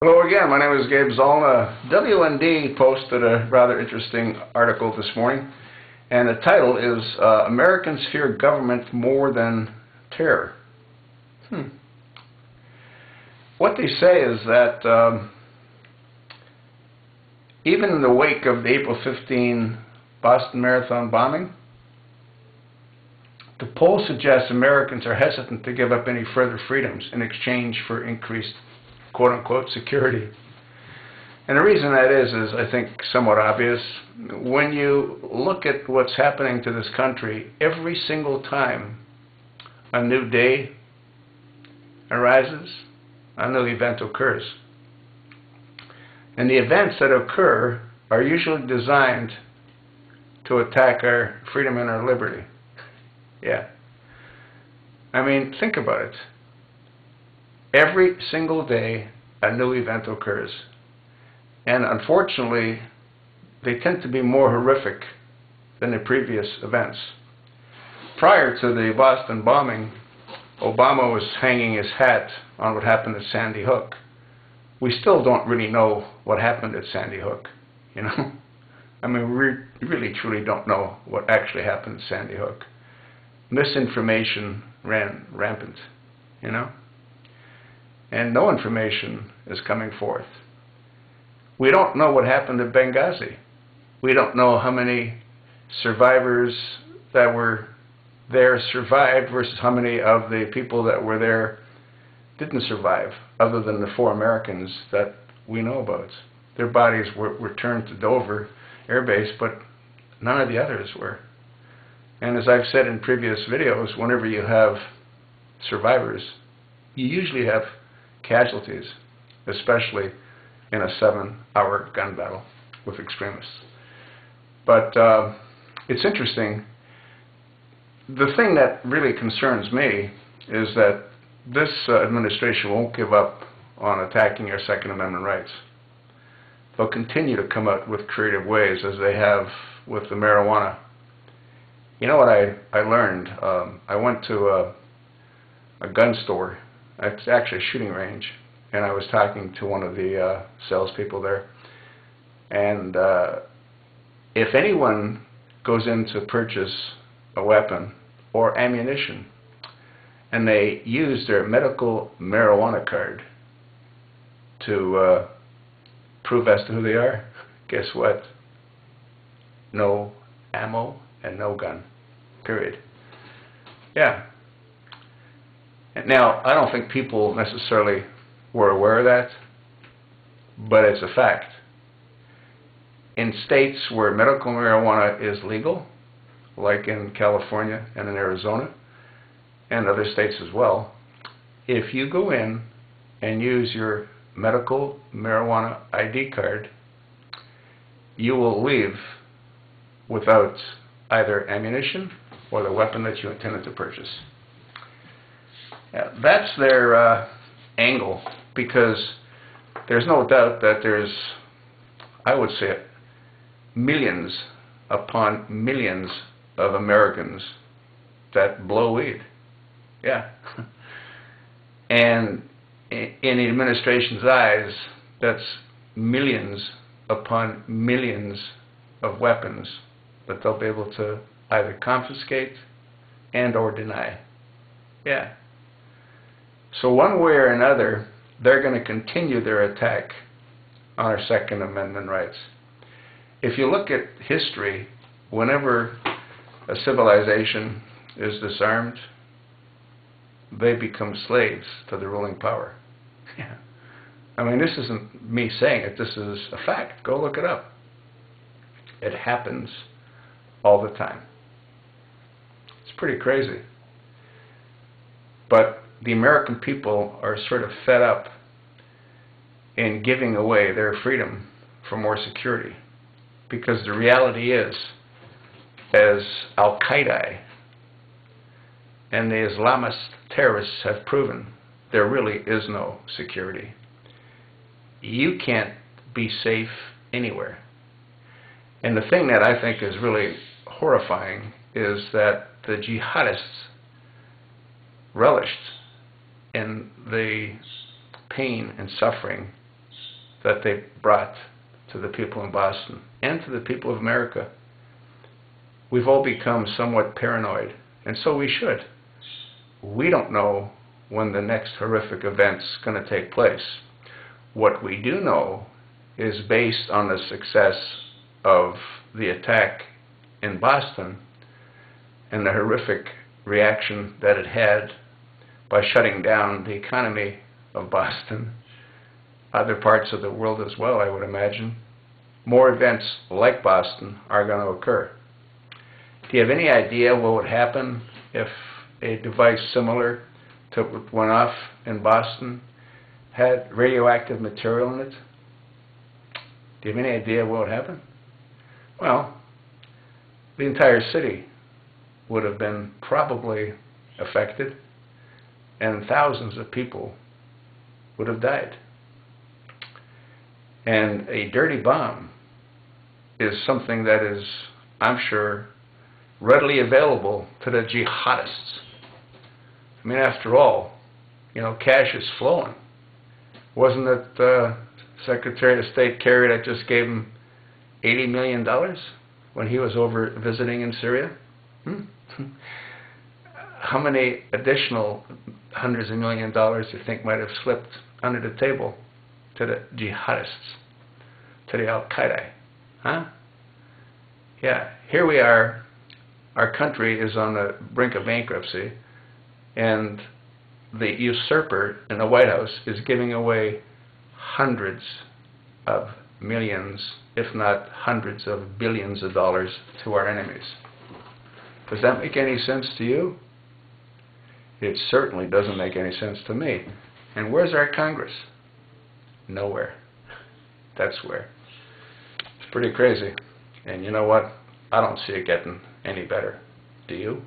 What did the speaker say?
Hello again, my name is Gabe Zollner. WND posted a rather interesting article this morning, and the title is Americans Fear Government More Than Terror. What they say is that even in the wake of the April 15 Boston Marathon bombing, the polls suggest Americans are hesitant to give up any further freedoms in exchange for increased quote-unquote security. And the reason that is I think, somewhat obvious. When you look at what's happening to this country, every single time a new day arises, a new event occurs. And the events that occur are usually designed to attack our freedom and our liberty. Yeah. I mean, think about it. Every single day, a new event occurs. And unfortunately, they tend to be more horrific than the previous events. Prior to the Boston bombing, Obama was hanging his hat on what happened at Sandy Hook. We still don't really know what happened at Sandy Hook, you know? I mean, we really truly don't know what actually happened at Sandy Hook. Misinformation ran rampant, you know? And no information is coming forth. We don't know what happened at Benghazi. We don't know how many survivors that were there survived versus how many of the people that were there didn't survive, other than the 4 Americans that we know about. Their bodies were returned to Dover Air Base, but none of the others were. And as I've said in previous videos, whenever you have survivors, you usually have casualties, especially in a 7-hour gun battle with extremists. But it's interesting. The thing that really concerns me is that this administration won't give up on attacking our Second Amendment rights. They'll continue to come out with creative ways, as they have with the marijuana. You know what I learned? I went to a gun store. It's actually a shooting range, and I was talking to one of the salespeople there. And if anyone goes in to purchase a weapon or ammunition, and they use their medical marijuana card to prove as to who they are, guess what? No ammo and no gun. Period. Yeah. Now, I don't think people necessarily were aware of that, but it's a fact. In states where medical marijuana is legal, like in California and in Arizona, and other states as well, if you go in and use your medical marijuana ID card, you will leave without either ammunition or the weapon that you intended to purchase. That's their angle, because there's no doubt that there's, I would say, millions upon millions of Americans that blow weed. Yeah. And in the administration's eyes, that's millions upon millions of weapons that they'll be able to either confiscate and or deny. Yeah. So one way or another, they're going to continue their attack on our Second Amendment rights. If you look at history, whenever a civilization is disarmed, they become slaves to the ruling power. Yeah. I mean, this isn't me saying it, this is a fact. Go look it up. It happens all the time. It's pretty crazy. But the American people are sort of fed up in giving away their freedom for more security. Because the reality is, as Al-Qaeda and the Islamist terrorists have proven, there really is no security. You can't be safe anywhere. And the thing that I think is really horrifying is that the jihadists relished in the pain and suffering that they brought to the people in Boston and to the people of America. We've all become somewhat paranoid, and so we should. We don't know when the next horrific event's going to take place. What we do know is, based on the success of the attack in Boston and the horrific reaction that it had by shutting down the economy of Boston, other parts of the world as well, I would imagine, more events like Boston are going to occur. Do you have any idea what would happen if a device similar to what went off in Boston had radioactive material in it? Do you have any idea what would happen? Well, the entire city would have been probably affected, and thousands of people would have died. And a dirty bomb is something that is, I'm sure, readily available to the jihadists. I mean, after all, you know, cash is flowing. Wasn't it Secretary of State Kerry that just gave him $80 million when he was over visiting in Syria? How many additional hundreds of million dollars do you think might have slipped under the table to the jihadists, to the Al-Qaeda? Huh? Yeah, here we are. Our country is on the brink of bankruptcy, and the usurper in the White House is giving away hundreds of millions, if not hundreds of billions of dollars to our enemies. Does that make any sense to you? It certainly doesn't make any sense to me. And where's our Congress? Nowhere. That's where. It's pretty crazy. And you know what? I don't see it getting any better. Do you?